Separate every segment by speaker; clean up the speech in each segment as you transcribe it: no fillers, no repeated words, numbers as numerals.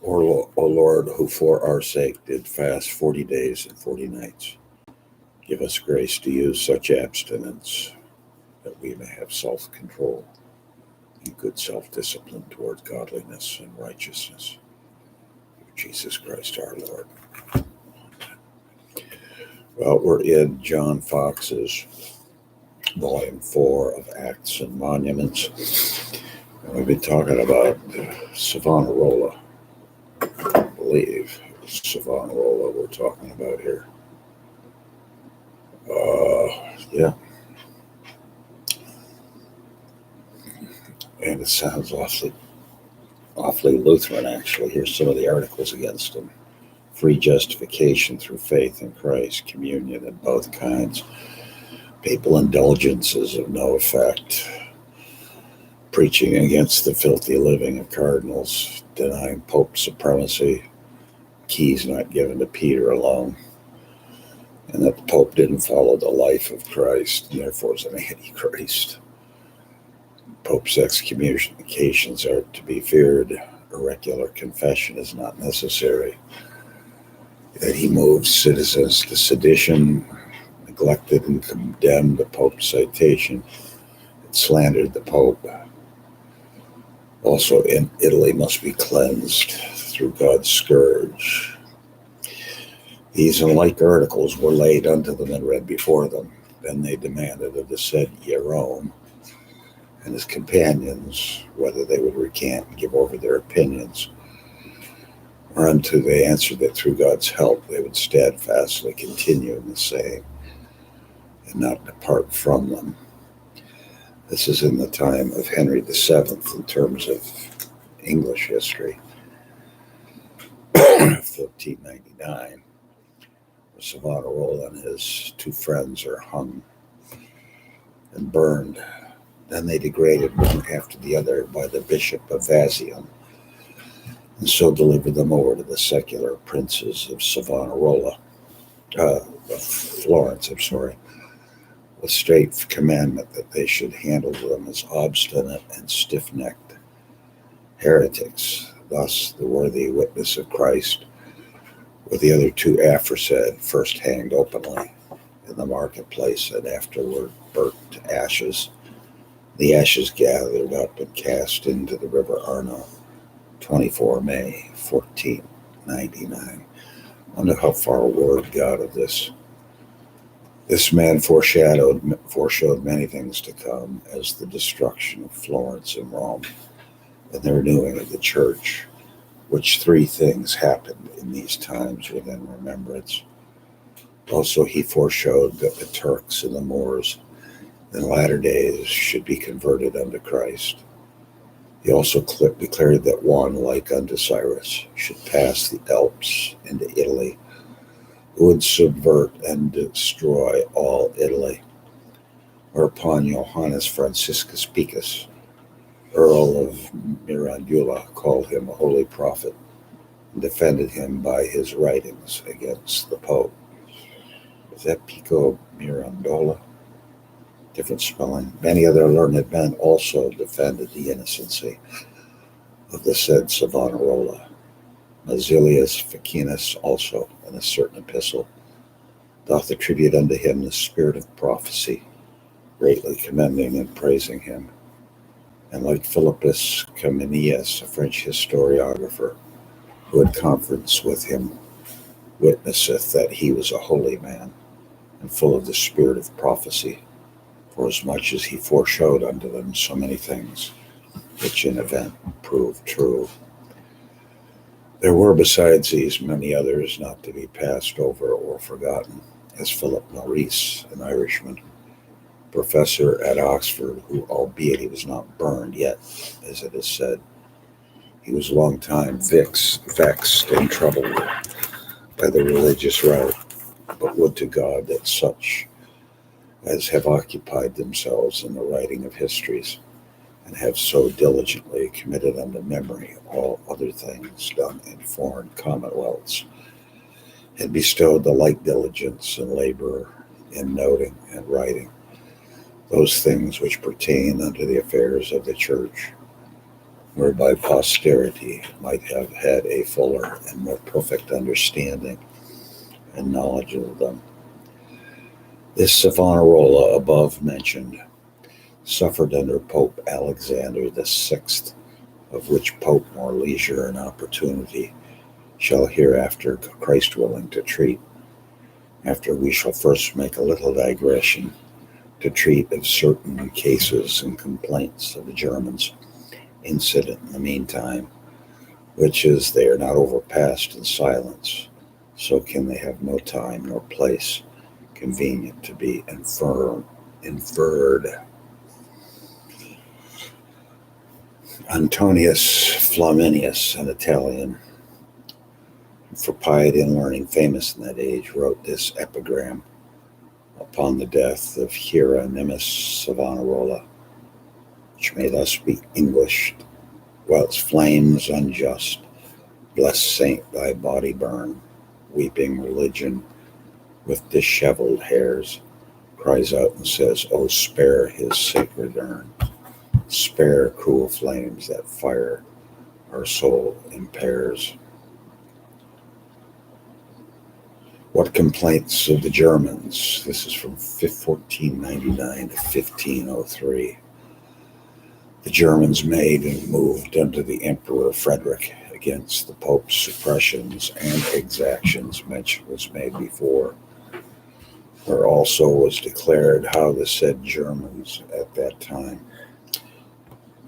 Speaker 1: O Lord, who for our sake did fast 40 days and 40 nights, give us grace to use such abstinence that we may have self-control and good self-discipline toward godliness and righteousness. Through Jesus Christ our Lord. Well, we're in John Foxe's Volume 4 of Acts and Monuments. And we've been talking about Savonarola. I believe it's Savonarola we're talking about here. Yeah. And it sounds awfully Lutheran, actually. Here's some of the articles against him. Free justification through faith in Christ, communion of both kinds, papal indulgences of no effect, preaching against the filthy living of cardinals, denying Pope supremacy, keys not given to Peter alone, and that the Pope didn't follow the life of Christ and therefore is an antichrist. Pope's excommunications are to be feared. Irregular confession is not necessary. That he moved citizens to sedition, neglected and condemned the Pope's citation, and slandered the Pope. Also, in Italy must be cleansed through God's scourge. These and like articles were laid unto them and read before them. Then they demanded of the said Jerome and his companions whether they would recant and give over their opinions, whereunto they answered that through God's help they would steadfastly continue in the same and not depart from them. This is in the time of Henry VII in terms of English history. 1499, Savonarola and his two friends are hung and burned. Then they degraded one after the other by the Bishop of Vasion, and so delivered them over to the secular princes of Florence, with straight commandment that they should handle them as obstinate and stiff-necked heretics. Thus the worthy witness of Christ, with the other two aforesaid, first hanged openly in the marketplace and afterward burnt to ashes. The ashes gathered up and cast into the river Arno, 24 May 1499. I wonder how far word got of this. This man foreshowed many things to come, as the destruction of Florence and Rome and the renewing of the church, which three things happened in these times within remembrance. Also he foreshowed that the Turks and the Moors in latter days should be converted unto Christ. He also declared that one like unto Cyrus should pass the Alps into Italy, who would subvert and destroy all Italy. Whereupon Johannes Franciscus Picus, Earl of Mirandula, called him a holy prophet and defended him by his writings against the Pope. Is that Pico Mirandola? Different spelling. Many other learned men also defended the innocency of the said Savonarola. Mazilius Ficinus also, in a certain epistle, doth attribute unto him the spirit of prophecy, greatly commending and praising him. And like Philippus Comenius, a French historiographer, who had conference with him, witnesseth that he was a holy man, and full of the spirit of prophecy, forasmuch as he foreshowed unto them so many things, which in event proved true. There were besides these many others not to be passed over or forgotten, as Philip Maurice, an Irishman, professor at Oxford, who, albeit he was not burned, yet, as it is said, he was long time vexed and troubled by the religious rout, but would to God that such as have occupied themselves in the writing of histories, and have so diligently committed unto memory all other things done in foreign commonwealths, had bestowed the like diligence and labor in noting and writing those things which pertain unto the affairs of the church, whereby posterity might have had a fuller and more perfect understanding and knowledge of them. This Savonarola above mentioned suffered under Pope Alexander VI, of which Pope more leisure and opportunity shall hereafter, Christ willing, to treat. After we shall first make a little digression to treat of certain cases and complaints of the Germans incident in the meantime, which is they are not overpassed in silence, so can they have no time nor place convenient to be inferred. Antonius Flaminius, an Italian, for piety and learning famous in that age, wrote this epigram upon the death of Hieronymus Savonarola, which may thus be Englished: whilst flames unjust, blessed saint, thy body burn, weeping religion with disheveled hairs cries out and says, "Oh, spare his sacred urn. Spare cruel flames that fire our soul impairs." What complaints of the Germans? This is from 1499 to 1503. The Germans made and moved under the Emperor Frederick against the Pope's suppressions and exactions mentioned was made before, where also was declared how the said Germans at that time.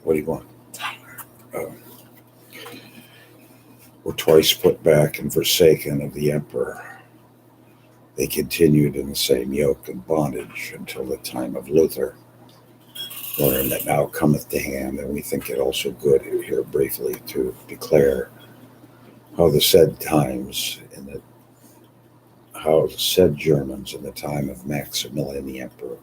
Speaker 1: What do you want? Were twice put back and forsaken of the emperor. They continued in the same yoke and bondage until the time of Luther, wherein that now cometh to hand, and we think it also good here briefly to declare how the said Germans in the time of Maximilian the emperor,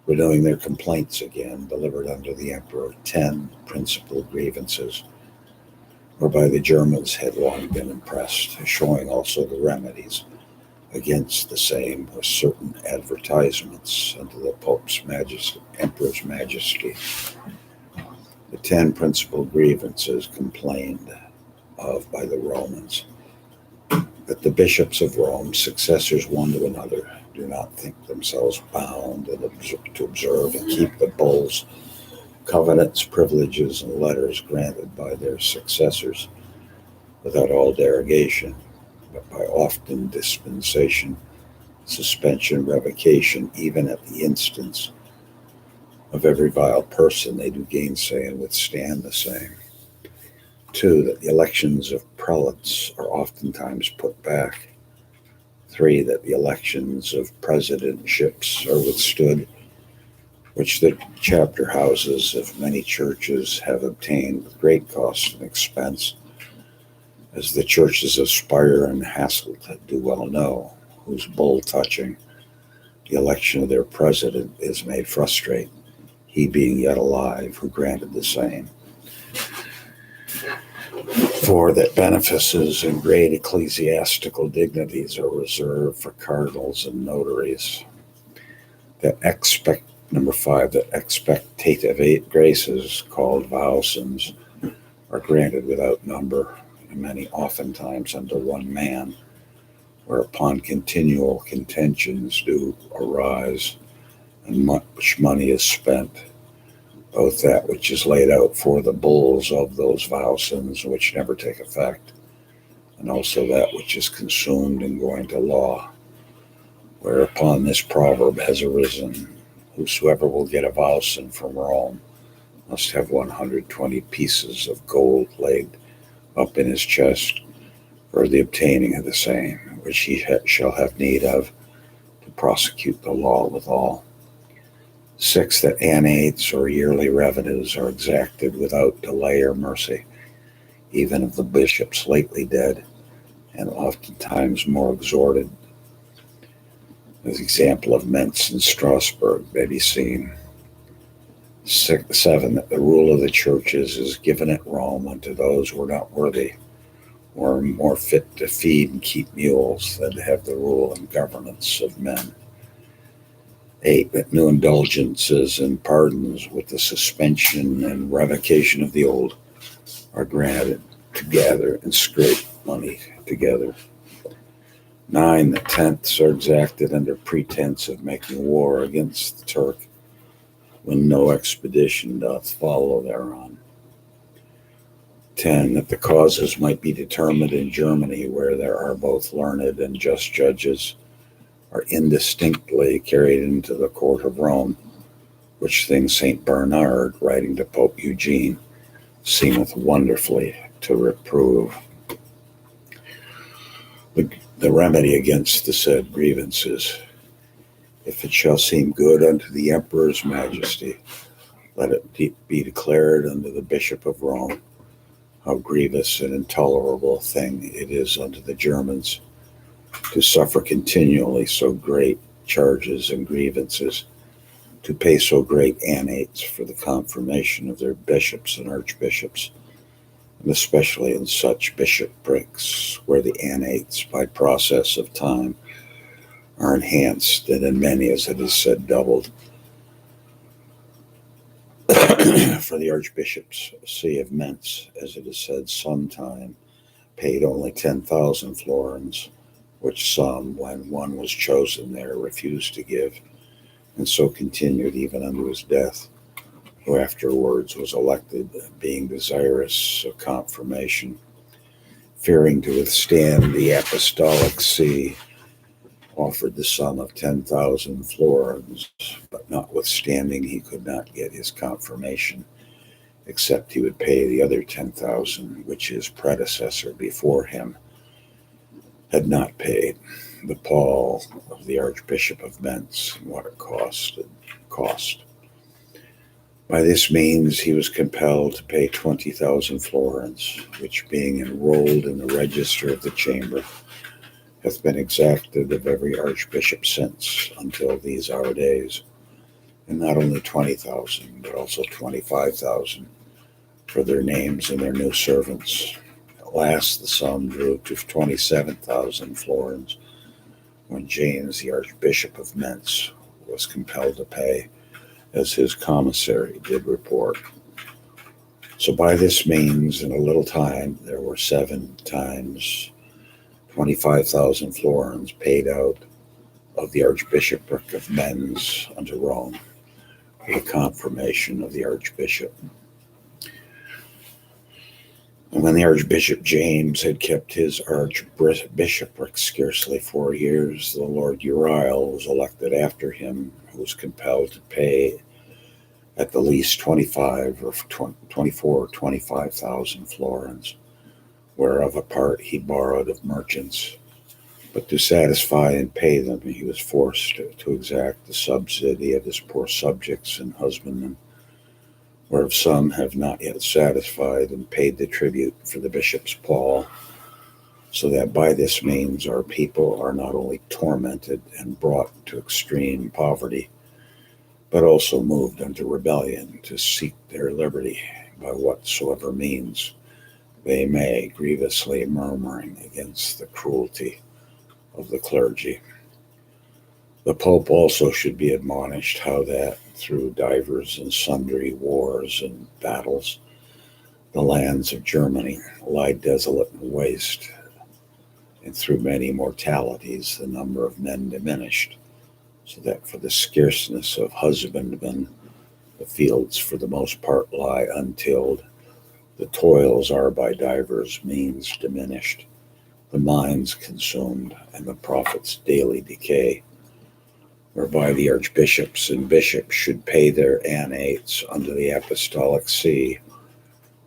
Speaker 1: renewing their complaints again, delivered unto the emperor 10 principal grievances, whereby the Germans had long been impressed, showing also the remedies against the same with certain advertisements unto the Emperor's Majesty. The 10 principal grievances complained of by the Romans, that the bishops of Rome, successors one to another, do not think themselves bound to observe and keep the bulls, covenants, privileges, and letters granted by their successors without all derogation, but by often dispensation, suspension, revocation, even at the instance of every vile person, they do gainsay and withstand the same. 2, that the elections of prelates are oftentimes put back. 3, that the elections of presidentships are withstood, which the chapter houses of many churches have obtained with great cost and expense, as the churches of Spire and Hasselt do well know, whose bull touching the election of their president is made frustrate, he being yet alive, who granted the same. 4, that benefices and great ecclesiastical dignities are reserved for cardinals and notaries. Number 5, that expectative graces, called vowsons, are granted without number, and many oftentimes unto one man, whereupon continual contentions do arise, and much money is spent, both that which is laid out for the bulls of those vowsons which never take effect, and also that which is consumed in going to law, whereupon this proverb has arisen: whosoever will get a vowson from Rome must have 120 pieces of gold laid up in his chest for the obtaining of the same, which he shall have need of to prosecute the law withal. 6, that annates or yearly revenues are exacted without delay or mercy, even of the bishops lately dead, and oftentimes more exhorted. As example of Mentz and Strasbourg may be seen. 7, that the rule of the churches is given at Rome unto those who are not worthy, or more fit to feed and keep mules than to have the rule and governance of men. 8. That new indulgences and pardons with the suspension and revocation of the old are granted to gather and scrape money together. 9. The tenths are exacted under pretense of making war against the Turk, when no expedition doth follow thereon. 10. That the causes might be determined in Germany, where there are both learned and just judges, are indistinctly carried into the court of Rome, which thing St. Bernard, writing to Pope Eugene, seemeth wonderfully to reprove. The remedy against the said grievances: if it shall seem good unto the Emperor's Majesty, let it be declared unto the Bishop of Rome how grievous and intolerable a thing it is unto the Germans to suffer continually so great charges and grievances, to pay so great annates for the confirmation of their bishops and archbishops, and especially in such bishoprics where the annates by process of time are enhanced, and in many, as it is said, doubled. For the archbishop's see of Mentz, as it is said, sometime paid only 10,000 florins, which sum, when one was chosen there, refused to give, and so continued even unto his death, who afterwards was elected, being desirous of confirmation, fearing to withstand the apostolic see, offered the sum of 10,000 florins, but notwithstanding he could not get his confirmation, except he would pay the other 10,000, which his predecessor before him had not paid, the pall of the Archbishop of Mentz, and what it cost. By this means he was compelled to pay 20,000 florins, which being enrolled in the register of the chamber, hath been exacted of every archbishop since, until these our days, and not only 20,000, but also 25,000 for their names and their new servants. At last the sum drew to 27,000 florins, when James, the Archbishop of Mentz, was compelled to pay, as his commissary did report. So by this means, in a little time, there were 7 times 25,000 florins paid out of the Archbishopric of Mentz unto Rome, for the confirmation of the Archbishop. And when the Archbishop James had kept his archbishopric scarcely 4 years, the Lord Uriel was elected after him, who was compelled to pay at the least 25 or 24 or 25,000 florins, whereof a part he borrowed of merchants. But to satisfy and pay them, he was forced to exact the subsidy of his poor subjects and husbandmen, whereof some have not yet satisfied and paid the tribute for the bishop's pall, so that by this means our people are not only tormented and brought to extreme poverty, but also moved unto rebellion to seek their liberty by whatsoever means they may, grievously murmuring against the cruelty of the clergy. The Pope also should be admonished how that through divers and sundry wars and battles the lands of Germany lie desolate and waste, and through many mortalities the number of men diminished, so that for the scarceness of husbandmen the fields for the most part lie untilled, the toils are by divers means diminished, the mines consumed, and the profits daily decay, whereby the archbishops and bishops should pay their annates unto the apostolic see,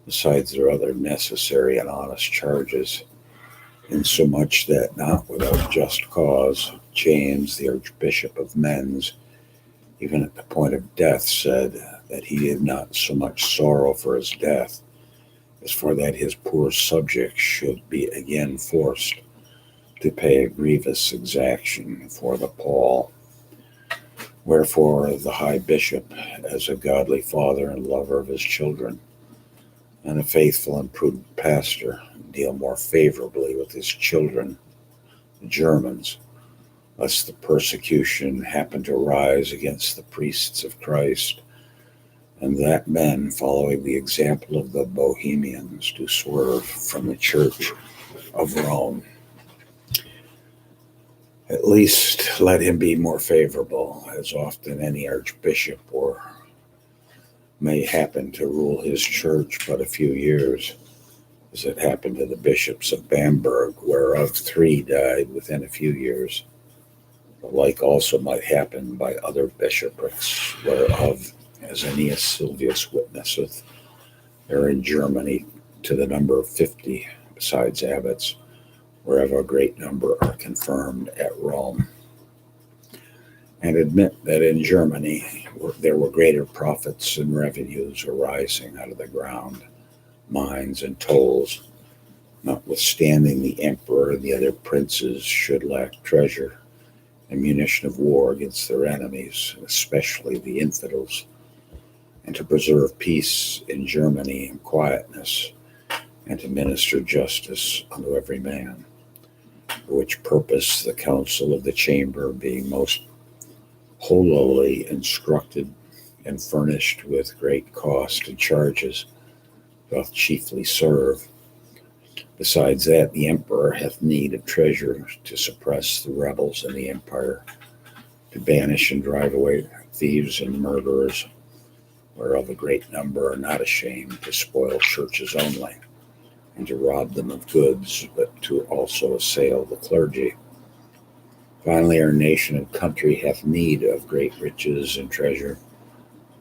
Speaker 1: besides their other necessary and honest charges, insomuch that not without just cause James, the Archbishop of Mentz, even at the point of death, said that he did not so much sorrow for his death as for that his poor subjects should be again forced to pay a grievous exaction for the pall. Wherefore the high bishop, as a godly father and lover of his children, and a faithful and prudent pastor, deal more favorably with his children, the Germans, lest the persecution happen to rise against the priests of Christ, and that men, following the example of the Bohemians, do swerve from the Church of Rome. At least let him be more favorable, as often any archbishop or may happen to rule his church but a few years, as it happened to the bishops of Bamberg, whereof 3 died within a few years. The like also might happen by other bishoprics, whereof, as Aeneas Sylvius witnesseth, there are in Germany to the number of 50, besides abbots, whereof a great number are confirmed at Rome. And admit that in Germany there were greater profits and revenues arising out of the ground, mines and tolls, notwithstanding the emperor and the other princes should lack treasure, ammunition of war against their enemies, especially the infidels, and to preserve peace in Germany and quietness, and to minister justice unto every man. For which purpose the council of the chamber, being most holily instructed and furnished with great cost and charges, doth chiefly serve. Besides that, the emperor hath need of treasure to suppress the rebels in the empire, to banish and drive away thieves and murderers, whereof a great number are not ashamed to spoil churches only, and to rob them of goods, but to also assail the clergy. Finally, our nation and country hath need of great riches and treasure,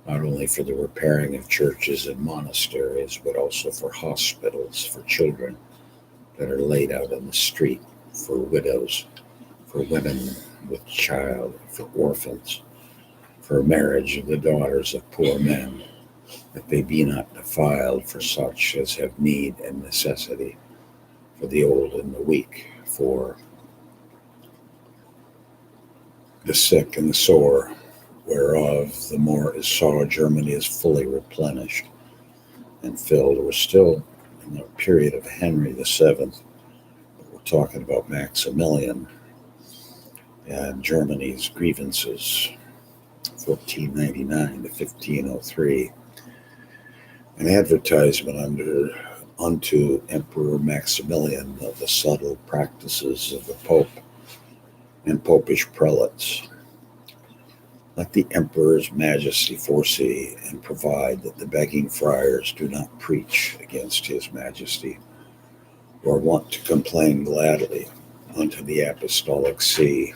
Speaker 1: not only for the repairing of churches and monasteries, but also for hospitals for children that are laid out in the street, for widows, for women with child, for orphans, for marriage of the daughters of poor men, that they be not defiled, for such as have need and necessity, for the old and the weak, for the sick and the sore, whereof the more is saw Germany is fully replenished and filled. We're still in the period of Henry VII, but we're talking about Maximilian and Germany's grievances, 1499 to 1503. An advertisement unto Emperor Maximilian of the subtle practices of the Pope and popish prelates. Let the Emperor's Majesty foresee and provide that the begging friars do not preach against his Majesty, or want to complain gladly unto the Apostolic See,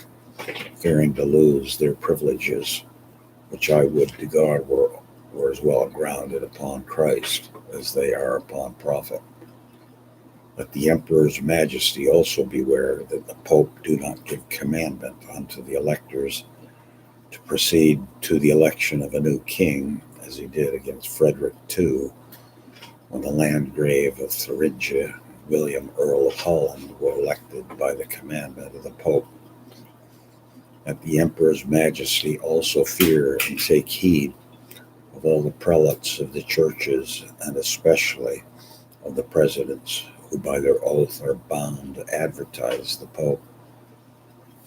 Speaker 1: fearing to lose their privileges, which I would to God were as well grounded upon Christ as they are upon prophet. Let the Emperor's Majesty also beware that the Pope do not give commandment unto the electors to proceed to the election of a new king, as he did against Frederick II, when the Landgrave of Thuringia, William Earl of Holland, were elected by the commandment of the Pope. Let the Emperor's Majesty also fear and take heed of all the prelates of the churches, and especially of the presidents, who by their oath are bound to advertise the Pope.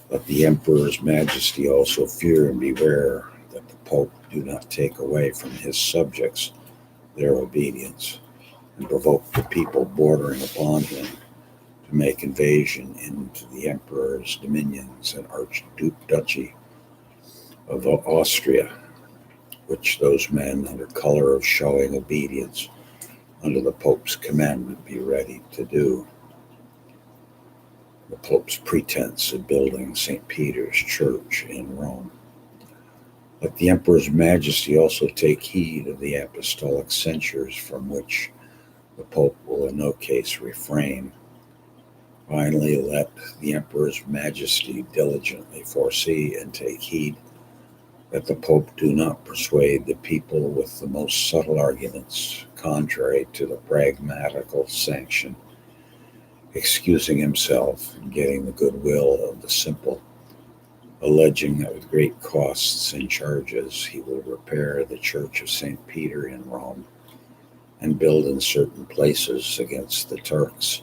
Speaker 1: Let the Emperor's Majesty also fear and beware that the Pope do not take away from his subjects their obedience, and provoke the people bordering upon him to make invasion into the Emperor's dominions and Archduchy of Austria, which those men, under color of showing obedience under the Pope's commandment, be ready to do. The Pope's pretense of building St. Peter's Church in Rome. Let the Emperor's Majesty also take heed of the apostolic censures, from which the Pope will in no case refrain. Finally, let the Emperor's Majesty diligently foresee and take heed that the Pope do not persuade the people with the most subtle arguments, contrary to the pragmatical sanction, excusing himself and getting the goodwill of the simple, alleging that with great costs and charges he will repair the Church of St. Peter in Rome, and build in certain places against the Turks,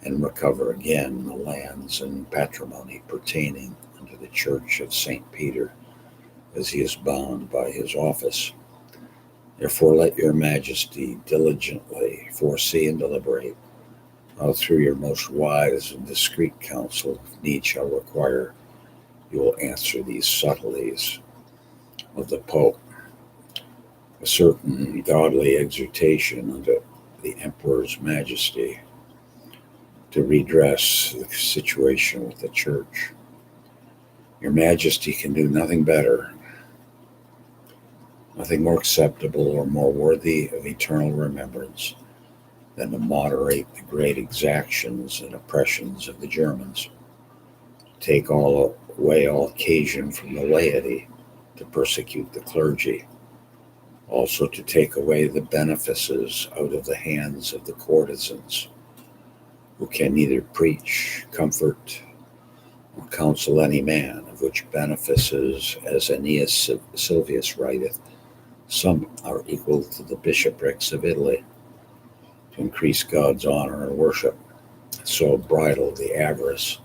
Speaker 1: and recover again the lands and patrimony pertaining unto the Church of St. Peter, as he is bound by his office. Therefore let your majesty diligently foresee and deliberate how through your most wise and discreet counsel, if need shall require, you will answer these subtleties of the Pope. A certain godly exhortation unto the Emperor's Majesty to redress the situation with the Church. Your Majesty can do nothing better, nothing more acceptable or more worthy of eternal remembrance than to moderate the great exactions and oppressions of the Germans, take away all occasion from the laity to persecute the clergy, also to take away the benefices out of the hands of the courtesans, who can neither preach, comfort, or counsel any man, of which benefices, as Aeneas Sylvius writeth, some are equal to the bishoprics of Italy, to increase God's honor and worship, so bridle the avarice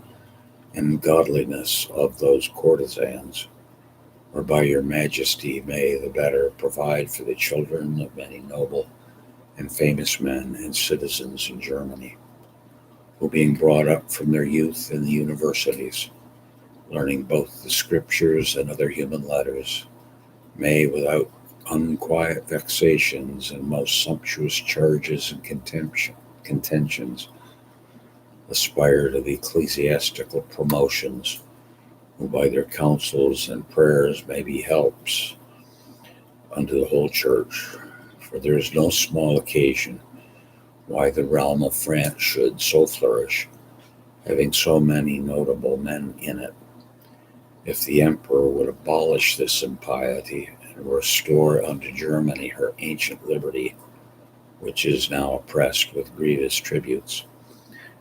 Speaker 1: and godliness of those courtesans, whereby your majesty may the better provide for the children of many noble and famous men and citizens in Germany, who being brought up from their youth in the universities, learning both the scriptures and other human letters, may without unquiet vexations and most sumptuous charges and contentions aspire to the ecclesiastical promotions, who by their counsels and prayers may be helps unto the whole church. For there is no small occasion why the realm of France should so flourish, having so many notable men in it. If the emperor would abolish this impiety and restore unto Germany her ancient liberty, which is now oppressed with grievous tributes,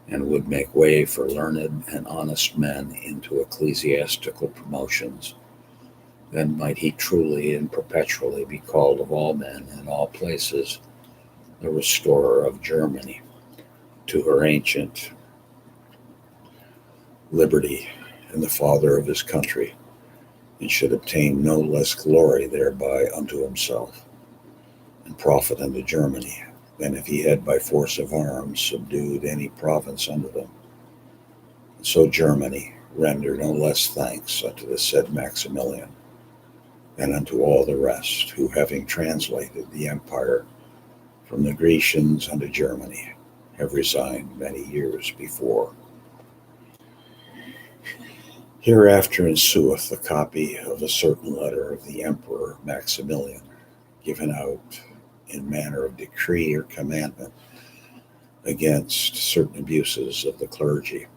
Speaker 1: and would make way for learned and honest men into ecclesiastical promotions, then might he truly and perpetually be called of all men in all places the restorer of Germany to her ancient liberty and the father of his country, and should obtain no less glory thereby unto himself, and profit unto Germany, than if he had by force of arms subdued any province under them. And so Germany render no less thanks unto the said Maximilian than unto all the rest, who having translated the empire from the Grecians unto Germany, have resigned many years before. Hereafter ensueth a copy of a certain letter of the Emperor Maximilian, given out in manner of decree or commandment against certain abuses of the clergy,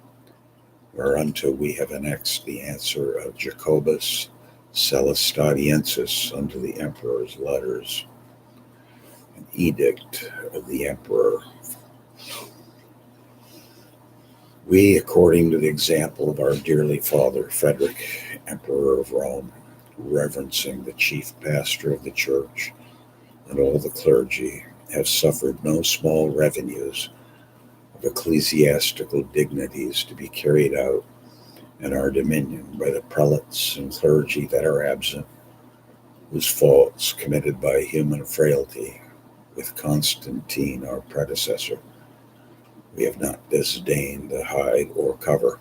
Speaker 1: whereunto we have annexed the answer of Jacobus Celestadiensis unto the emperor's letters, an edict of the emperor. We, according to the example of our dearly father Frederick, Emperor of Rome, reverencing the chief pastor of the church and all the clergy, have suffered no small revenues of ecclesiastical dignities to be carried out in our dominion by the prelates and clergy that are absent, whose faults committed by human frailty with Constantine our predecessor we have not disdained to hide or cover.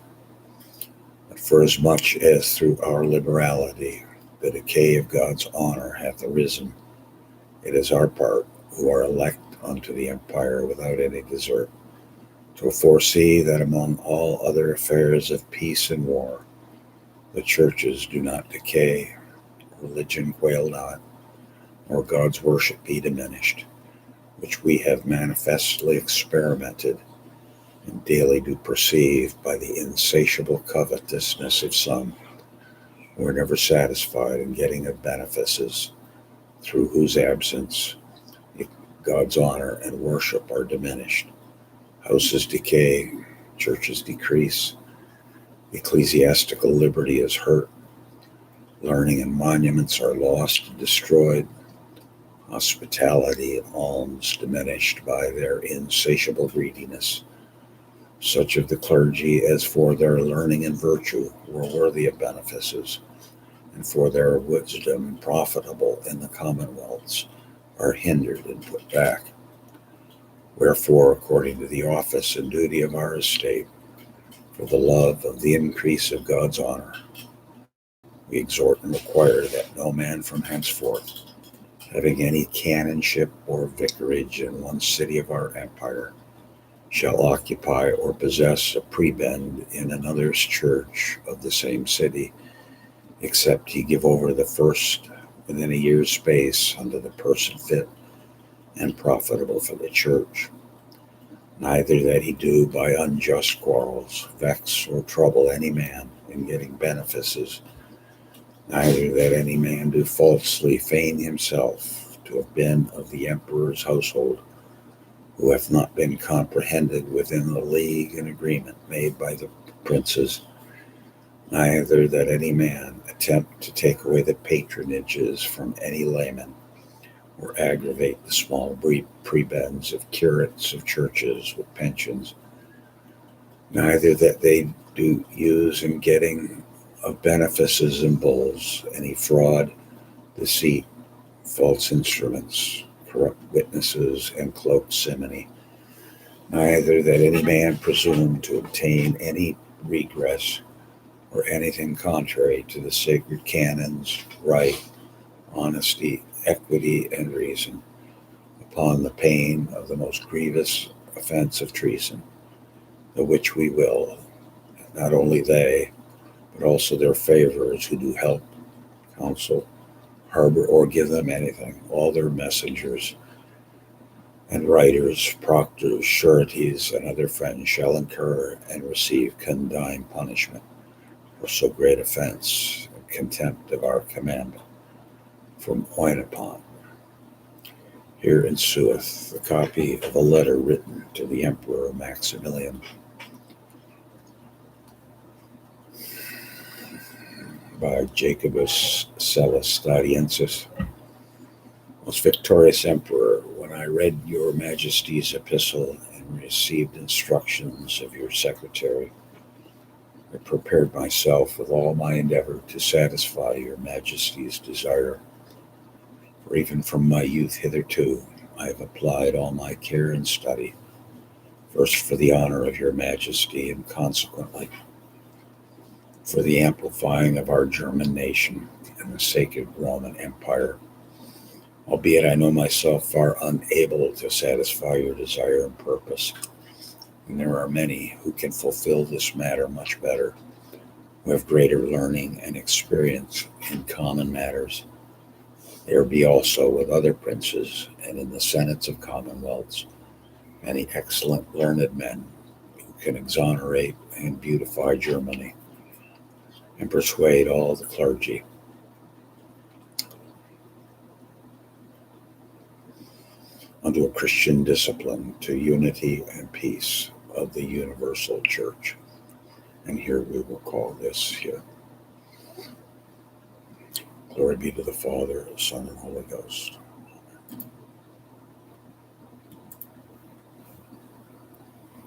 Speaker 1: But forasmuch as through our liberality the decay of God's honor hath arisen, it is our part, who are elect unto the empire without any desert, to foresee that among all other affairs of peace and war, the churches do not decay, religion quail not, nor God's worship be diminished, which we have manifestly experimented and daily do perceive by the insatiable covetousness of some, who are never satisfied in getting of benefices, through whose absence God's honor and worship are diminished. Houses decay, churches decrease, ecclesiastical liberty is hurt, learning and monuments are lost and destroyed, hospitality and alms diminished by their insatiable greediness, such of the clergy as for their learning and virtue were worthy of benefices, and for their wisdom profitable in the commonwealths, are hindered and put back. Wherefore, according to the office and duty of our estate, for the love of the increase of God's honor, we exhort and require that no man from henceforth, having any canonship or vicarage in one city of our empire, shall occupy or possess a prebend in another's church of the same city, except he give over the first within a year's space unto the person fit and profitable for the church. Neither that he do by unjust quarrels vex or trouble any man in getting benefices, neither that any man do falsely feign himself to have been of the emperor's household, who hath not been comprehended within the league and agreement made by the princes, neither that any man attempt to take away the patronages from any layman, or aggravate the small prebends of curates of churches with pensions, neither that they do use in getting of benefices and bulls any fraud, deceit, false instruments, corrupt witnesses, and cloaked simony, neither that any man presume to obtain any regress or anything contrary to the sacred canons, right, honesty, equity, and reason, upon the pain of the most grievous offense of treason, the which we will, not only they, but also their favorers who do help, counsel, harbor, or give them anything, all their messengers and writers, proctors, sureties, and other friends shall incur and receive condign punishment for so great offense and contempt of our commandment from Oinupon. Here ensueth the copy of a letter written to the Emperor Maximilian by Jacobus Celestadiensis. Most victorious Emperor, when I read your Majesty's epistle and received instructions of your secretary, I prepared myself with all my endeavor to satisfy your Majesty's desire. For even from my youth hitherto, I have applied all my care and study, first for the honor of your Majesty, and consequently for the amplifying of our German nation and the sacred Roman Empire, albeit I know myself far unable to satisfy your desire and purpose. And there are many who can fulfill this matter much better, who have greater learning and experience in common matters. There be also with other princes and in the senates of commonwealths many excellent learned men who can exonerate and beautify Germany and persuade all the clergy unto a Christian discipline, to unity and peace of the universal church. And here we will call this here. Glory be to the Father, Son, and Holy Ghost.